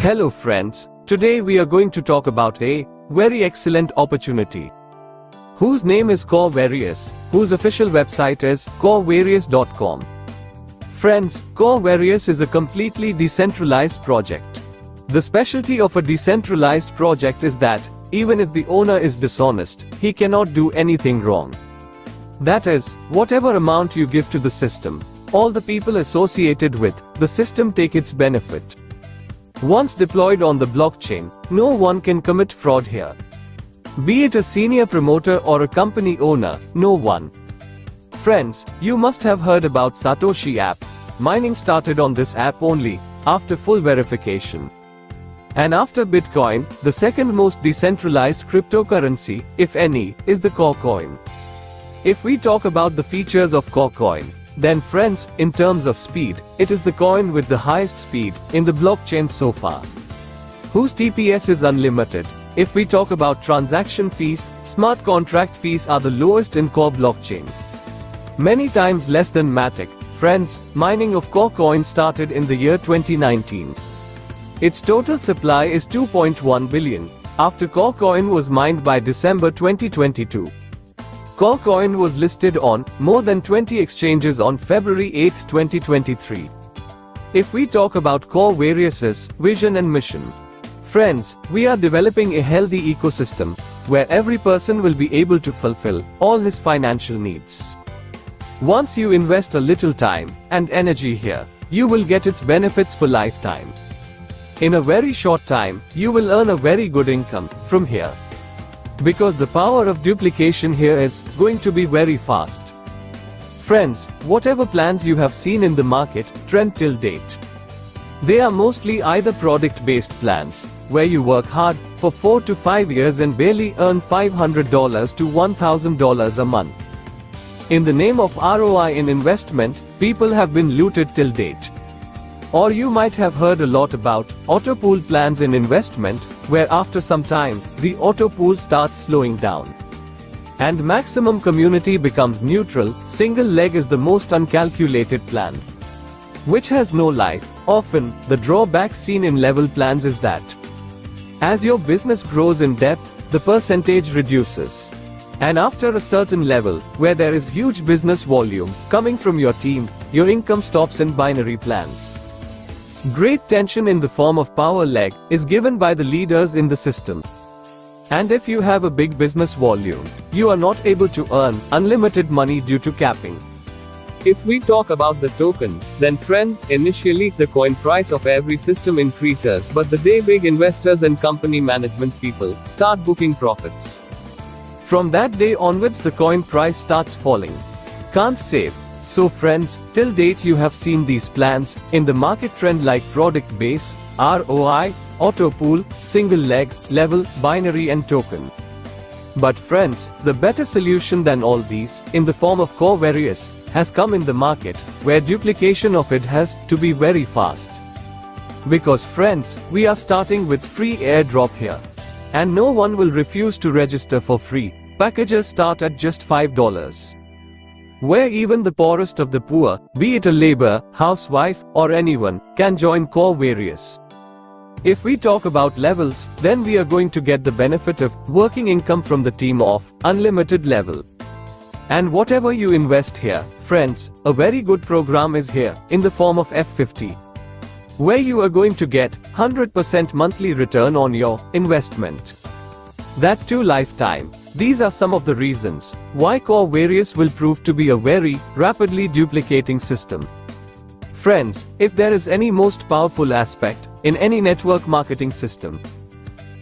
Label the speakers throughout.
Speaker 1: Hello friends, today we are going to talk about a very excellent opportunity whose name is Corevarious, whose official website is corevarious.com. Friends, Corevarious is a completely decentralized project. The specialty of a decentralized project is that, even if the owner is dishonest, he cannot do anything wrong. That is, whatever amount you give to the system, all the people associated with the system take its benefit. Once deployed on the blockchain, no one can commit fraud here. Be it a senior promoter or a company owner, no one. Friends, you must have heard about Satoshi app. Mining started on this app only after full verification. And after Bitcoin, the second most decentralized cryptocurrency, if any, is the Corecoin. If we talk about the features of Corecoin, then friends, in terms of speed, it is the coin with the highest speed in the blockchain so far, whose TPS is unlimited. If we talk about transaction fees, smart contract fees are the lowest in Core blockchain, many times less than Matic. Friends, mining of Corecoin started in the year 2019. Its total supply is 2.1 billion, after Corecoin was mined by December 2022. Corecoin was listed on more than 20 exchanges on February 8, 2023. If we talk about Corevarious's vision and mission, friends, we are developing a healthy ecosystem where every person will be able to fulfill all his financial needs. Once you invest a little time and energy here, you will get its benefits for lifetime. In a very short time, you will earn a very good income from here. Because the power of duplication here is going to be very fast. Friends, whatever plans you have seen in the market trend till date, they are mostly either product-based plans, where you work hard for 4 to 5 years and barely earn $500 to $1,000 a month. In the name of ROI in investment, people have been looted till date. Or you might have heard a lot about auto-pool plans in investment, where after some time, the auto-pool starts slowing down. And maximum community becomes neutral. Single leg is the most uncalculated plan, which has no life. Often, the drawback seen in level plans is that as your business grows in depth, the percentage reduces. And after a certain level, where there is huge business volume coming from your team, your income stops in binary plans. Great tension in the form of power leg is given by the leaders in the system. And if you have a big business volume, you are not able to earn unlimited money due to capping. If we talk about the token, then friends, initially the coin price of every system increases, but the day big investors and company management people start booking profits, from that day onwards the coin price starts falling. Can't save. So friends, till date you have seen these plans in the market trend like product base, ROI, auto pool, single leg, level, binary and token. But friends, the better solution than all these, in the form of Corevarious, has come in the market, where duplication of it has to be very fast. Because friends, we are starting with free airdrop here. And no one will refuse to register for free. Packages start at just $5. Where even the poorest of the poor, be it a labor, housewife, or anyone, can join Corevarious. If we talk about levels, then we are going to get the benefit of working income from the team of unlimited level. And whatever you invest here, friends, a very good program is here, in the form of F50. Where you are going to get 100% monthly return on your investment. That too lifetime. These are some of the reasons why Corevarious will prove to be a very rapidly duplicating system. Friends, if there is any most powerful aspect in any network marketing system,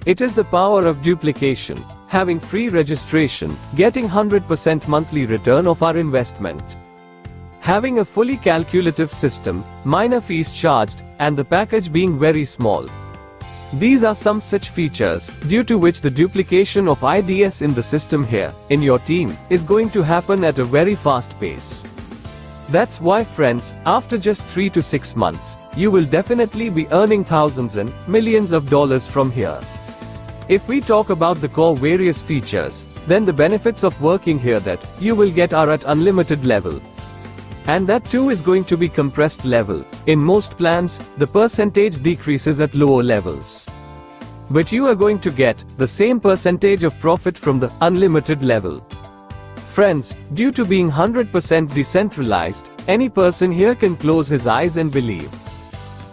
Speaker 1: it is the power of duplication. Having free registration, getting 100% monthly return of our investment, having a fully calculative system, minor fees charged, and the package being very small. These are some such features, due to which the duplication of IDS in the system here, in your team, is going to happen at a very fast pace. That's why friends, after just 3 to 6 months, you will definitely be earning thousands and millions of dollars from here. If we talk about the Corevarious features, then the benefits of working here that you will get are at unlimited level. And that too is going to be compressed level. In most plans, the percentage decreases at lower levels. But you are going to get the same percentage of profit from the unlimited level. Friends, due to being 100% decentralized, any person here can close his eyes and believe.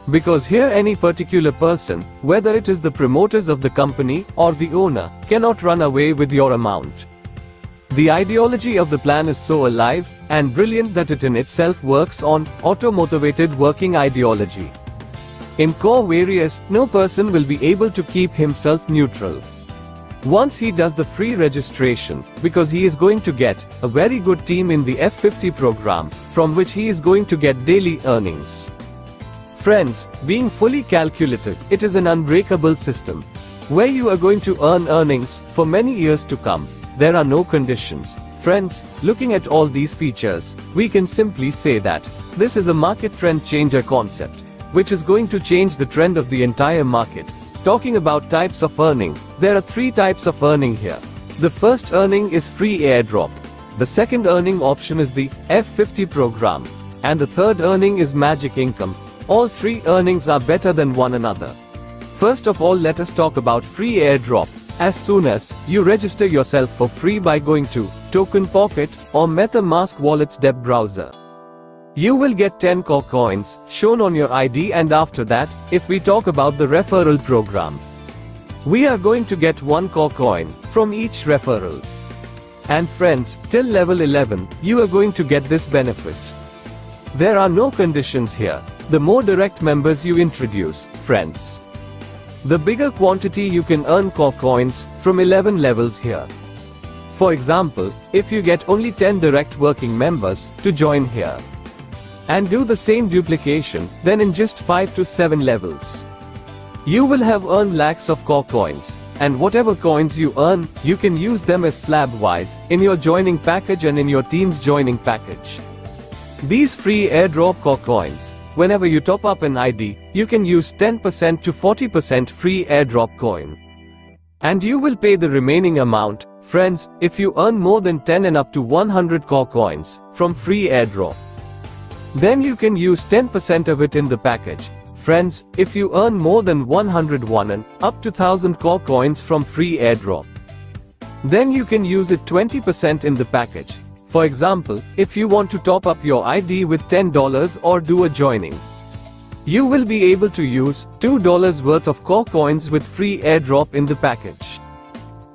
Speaker 1: Because here any particular person, whether it is the promoters of the company or the owner, cannot run away with your amount. The ideology of the plan is so alive and brilliant that it in itself works on auto-motivated working ideology. In Core Various, no person will be able to keep himself neutral. Once he does the free registration, because he is going to get a very good team in the F50 program, from which he is going to get daily earnings. Friends, being fully calculated, it is an unbreakable system, where you are going to earn earnings for many years to come. There are no conditions. Friends, looking at all these features, we can simply say that this is a market trend changer concept, which is going to change the trend of the entire market. Talking about types of earning, there are 3 types of earning here. The first earning is free airdrop. The second earning option is the F50 program. And the third earning is magic income. All 3 earnings are better than one another. First of all, let us talk about free airdrop. As soon as you register yourself for free by going to Token Pocket or MetaMask Wallet's web browser, you will get 10 core coins shown on your ID, and after that, if we talk about the referral program, we are going to get 1 core coin from each referral. And friends, till level 11, you are going to get this benefit. There are no conditions here. The more direct members you introduce, friends, the bigger quantity you can earn core coins from 11 levels here. For example, if you get only 10 direct working members to join here, and do the same duplication, then in just 5 to 7 levels, you will have earned lakhs of core coins. And whatever coins you earn, you can use them as slab-wise, in your joining package and in your team's joining package. These free airdrop core coins, whenever you top up an ID, you can use 10% to 40% free airdrop coin. And you will pay the remaining amount, friends, if you earn more than 10 and up to 100 core coins from free airdrop. Then you can use 10% of it in the package. Friends, if you earn more than 101 and up to 1000 core coins from free airdrop, then you can use it 20% in the package. For example, if you want to top up your ID with $10 or do a joining, you will be able to use $2 worth of core coins with free airdrop in the package.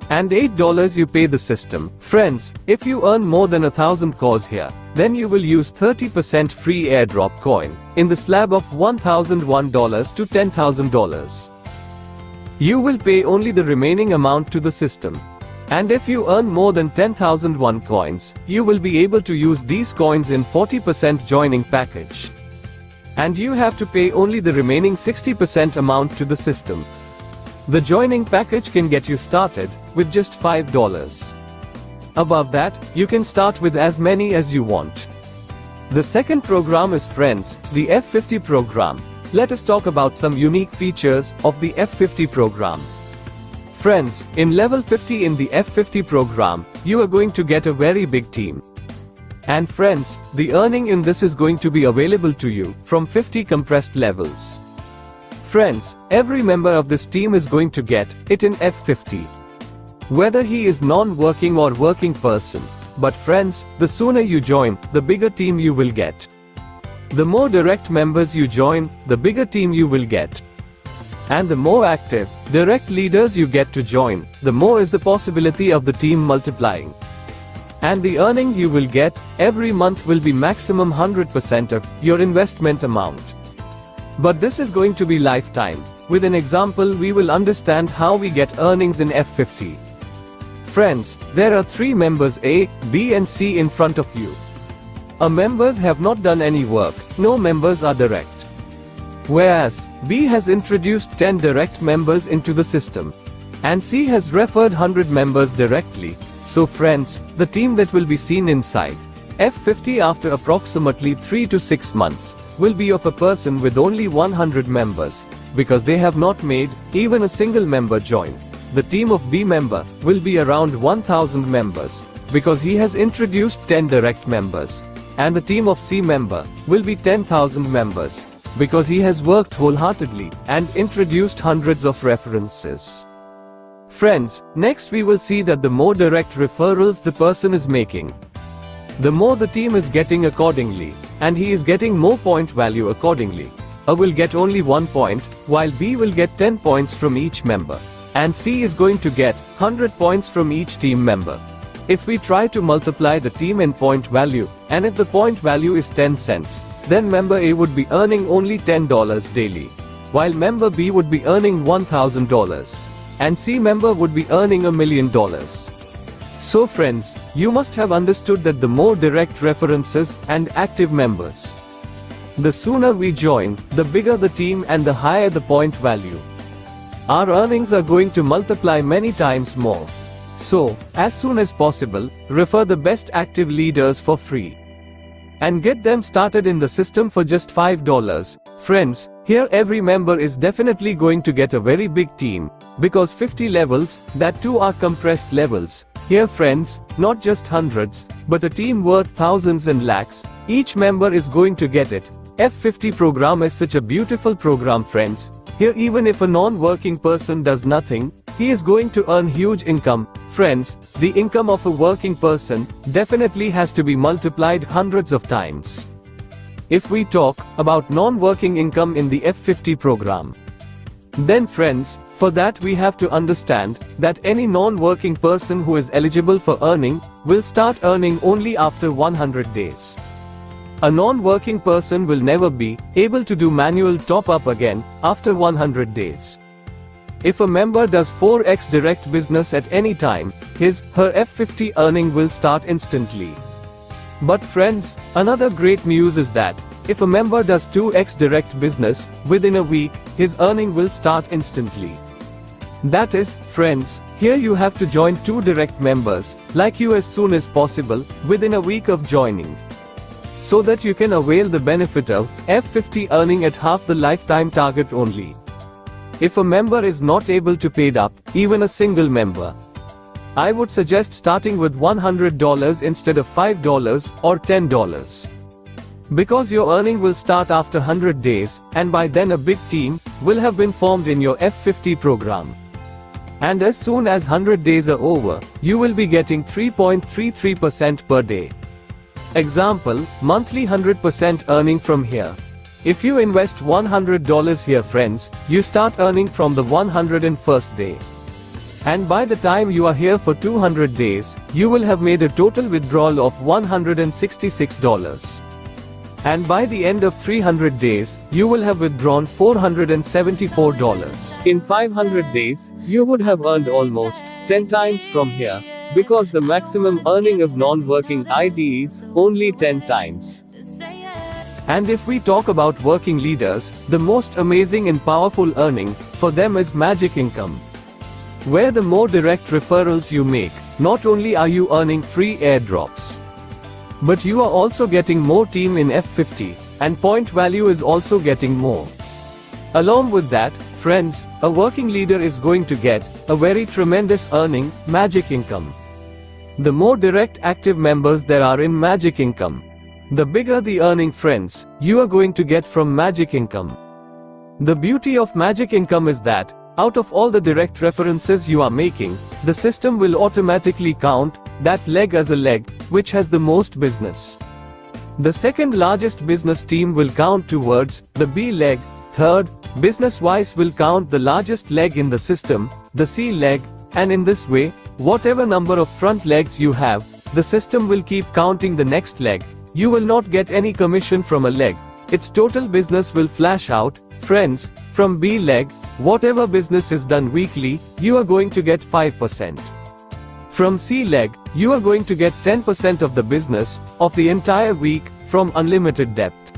Speaker 1: And $8 you pay the system. Friends, if you earn more than 1000 cores here, then you will use 30% free airdrop coin in the slab of $1001 to $10,000. You will pay only the remaining amount to the system. And if you earn more than 10,001 coins, you will be able to use these coins in 40% joining package. And you have to pay only the remaining 60% amount to the system. The joining package can get you started with just $5. Above that, you can start with as many as you want. The second program is, friends, the F50 program. Let us talk about some unique features of the F50 program. Friends, in level 50 in the F50 program, you are going to get a very big team. And friends, the earning in this is going to be available to you from 50 compressed levels. Friends, every member of this team is going to get it in F50. Whether he is non-working or working person. But friends, the sooner you join, the bigger team you will get. The more direct members you join, the bigger team you will get. And the more active, direct leaders you get to join, the more is the possibility of the team multiplying. And the earning you will get every month will be maximum 100% of your investment amount. But this is going to be lifetime. With an example, we will understand how we get earnings in F50. Friends, there are 3 members A, B and C in front of you. A members have not done any work, no members are direct. Whereas, B has introduced 10 direct members into the system. And C has referred 100 members directly. So friends, the team that will be seen inside F50 after approximately 3 to 6 months will be of a person with only 100 members, because they have not made even a single member join. The team of B member will be around 1000 members, because he has introduced 10 direct members. And the team of C member will be 10,000 members, because he has worked wholeheartedly and introduced hundreds of references. Friends, next we will see that the more direct referrals the person is making, the more the team is getting accordingly, and he is getting more point value accordingly. A will get only 1 point, while B will get 10 points from each member, and C is going to get 100 points from each team member. If we try to multiply the team in point value, and if the point value is 10 cents, then member A would be earning only $10 daily, while member B would be earning $1,000, and C member would be earning $1 million. So friends, you must have understood that the more direct references and active members, the sooner we join, the bigger the team and the higher the point value. Our earnings are going to multiply many times more. So, as soon as possible, refer the best active leaders for free, and get them started in the system for just $5. Friends, here every member is definitely going to get a very big team, because 50 levels, that too are compressed levels. Here friends, not just hundreds, but a team worth thousands and lakhs, each member is going to get it. F50 program is such a beautiful program friends. Here even if a non-working person does nothing, he is going to earn huge income. Friends, the income of a working person definitely has to be multiplied hundreds of times. If we talk about non-working income in the F50 program, then friends, for that we have to understand that any non-working person who is eligible for earning will start earning only after 100 days. A non-working person will never be able to do manual top-up again after 100 days. If a member does 4x direct business at any time, her F50 earning will start instantly. But friends, another great news is that if a member does 2x direct business within a week, his earning will start instantly. That is, friends, here you have to join 2 direct members like you as soon as possible within a week of joining, so that you can avail the benefit of F50 earning at half the lifetime target only. If a member is not able to pay up, even a single member, I would suggest starting with $100 instead of $5 or $10. Because your earning will start after 100 days, and by then a big team will have been formed in your F50 program. And as soon as 100 days are over, you will be getting 3.33% per day. Example, monthly 100% earning from here. If you invest $100 here friends, you start earning from the 101st day. And by the time you are here for 200 days, you will have made a total withdrawal of $166. And by the end of 300 days, you will have withdrawn $474. In 500 days, you would have earned almost 10 times from here, because the maximum earning of non-working ID is only 10 times. And if we talk about working leaders, the most amazing and powerful earning for them is magic income, where the more direct referrals you make, not only are you earning free airdrops, but you are also getting more team in F50, and point value is also getting more. Along with that, friends, a working leader is going to get a very tremendous earning, magic income. The more direct active members there are in magic income, the bigger the earning friends you are going to get from magic income. The beauty of magic income is that, out of all the direct references you are making, the system will automatically count that leg as a leg which has the most business. The second largest business team will count towards the B leg, third, business-wise will count the largest leg in the system, the C leg, and in this way, whatever number of front legs you have, the system will keep counting the next leg. You will not get any commission from a leg. Its total business will flash out. Friends, from B leg, whatever business is done weekly, you are going to get 5%. From C leg, you are going to get 10% of the business of the entire week from unlimited depth.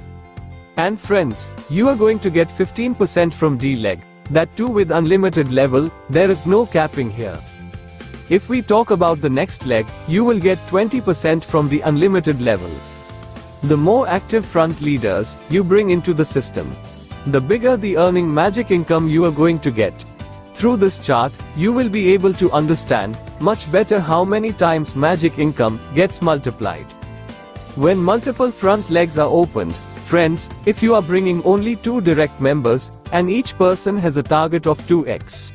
Speaker 1: And friends, you are going to get 15% from D leg, that too with unlimited level, there is no capping here. If we talk about the next leg, you will get 20% from the unlimited level. The more active front leaders you bring into the system, the bigger the earning magic income you are going to get. Through this chart, you will be able to understand much better how many times magic income gets multiplied. when multiple front legs are opened. Friends, if you are bringing only 2 direct members, and each person has a target of 2x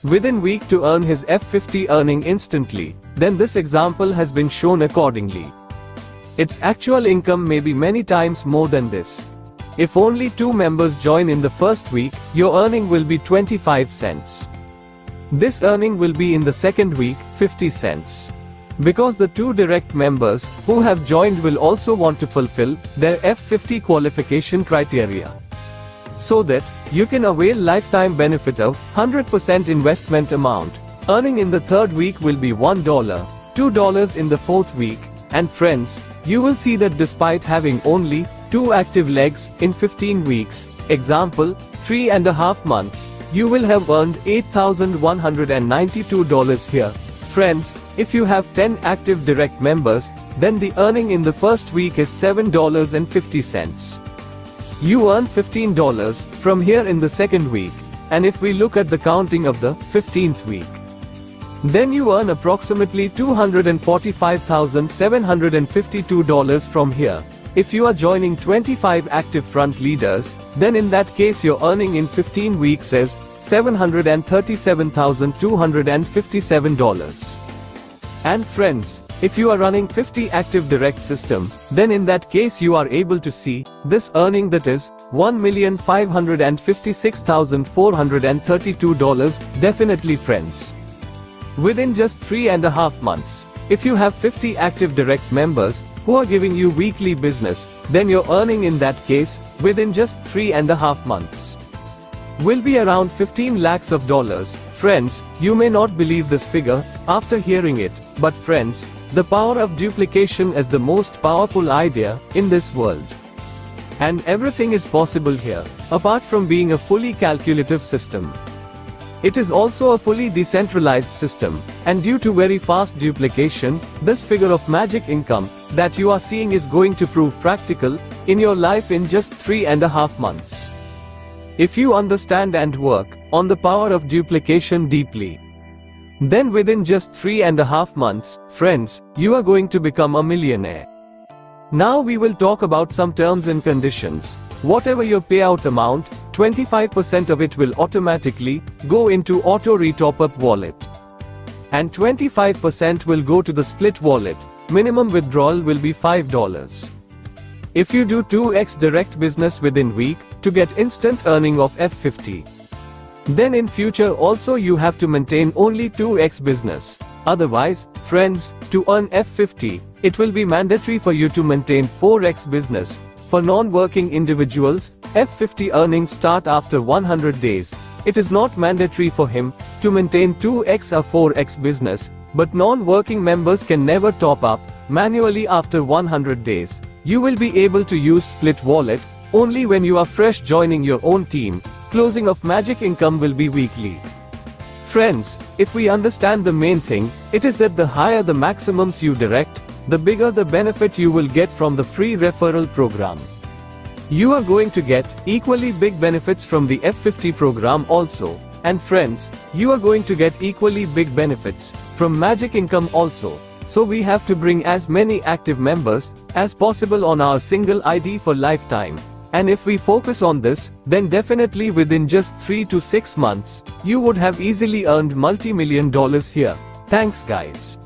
Speaker 1: within week to earn his F50 earning instantly, then this example has been shown accordingly. Its actual income may be many times more than this. If only 2 members join in the first week, your earning will be 25 cents. This earning will be in the second week, 50 cents. Because the 2 direct members who have joined will also want to fulfill their F50 qualification criteria, so that you can avail lifetime benefit of 100% investment amount. Earning in the third week will be $1, $2 in the fourth week, and friends, you will see that despite having only 2 active legs in 15 weeks, example, 3.5 months, you will have earned $8,192 here. Friends, if you have 10 active direct members, then the earning in the first week is $7.50. You earn $15 from here in the second week, and if we look at the counting of the 15th week, then you earn approximately $245,752 from here. If you are joining 25 active front leaders, then in that case your earning in 15 weeks is $737,257. And friends, if you are running 50 active direct system, then in that case you are able to see this earning, that is $1,556,432, definitely friends. Within just 3.5 months, if you have 50 active direct members who are giving you weekly business, then your earning in that case, within just 3.5 months, will be around 15 lakhs of dollars. Friends, you may not believe this figure after hearing it, but friends, the power of duplication is the most powerful idea in this world. And everything is possible here, apart from being a fully calculative system. It is also a fully decentralized system, and due to very fast duplication, this figure of magic income that you are seeing is going to prove practical in your life in just 3.5 months. If you understand and work on the power of duplication deeply, then within just 3.5 months, friends, you are going to become a millionaire. Now we will talk about some terms and conditions. Whatever your payout amount, 25% of it will automatically go into auto retop up wallet, and 25% will go to the split wallet. Minimum withdrawal will be $5. If you do 2x direct business within week to get instant earning of F50, then in future also you have to maintain only 2x business. Otherwise, friends, to earn F50, it will be mandatory for you to maintain 4x business. For non-working individuals, F50 earnings start after 100 days. It is not mandatory for him to maintain 2x or 4x business, but non-working members can never top up manually after 100 days. You will be able to use split wallet only when you are fresh joining your own team. Closing of magic income will be weekly. Friends, if we understand the main thing, it is that the higher the maximums you direct, the bigger the benefit you will get from the free referral program. You are going to get equally big benefits from the F50 program also. And friends, you are going to get equally big benefits from magic income also. So we have to bring as many active members as possible on our single ID for lifetime. And if we focus on this, then definitely within just 3 to 6 months, you would have easily earned multi-million dollars here. Thanks guys.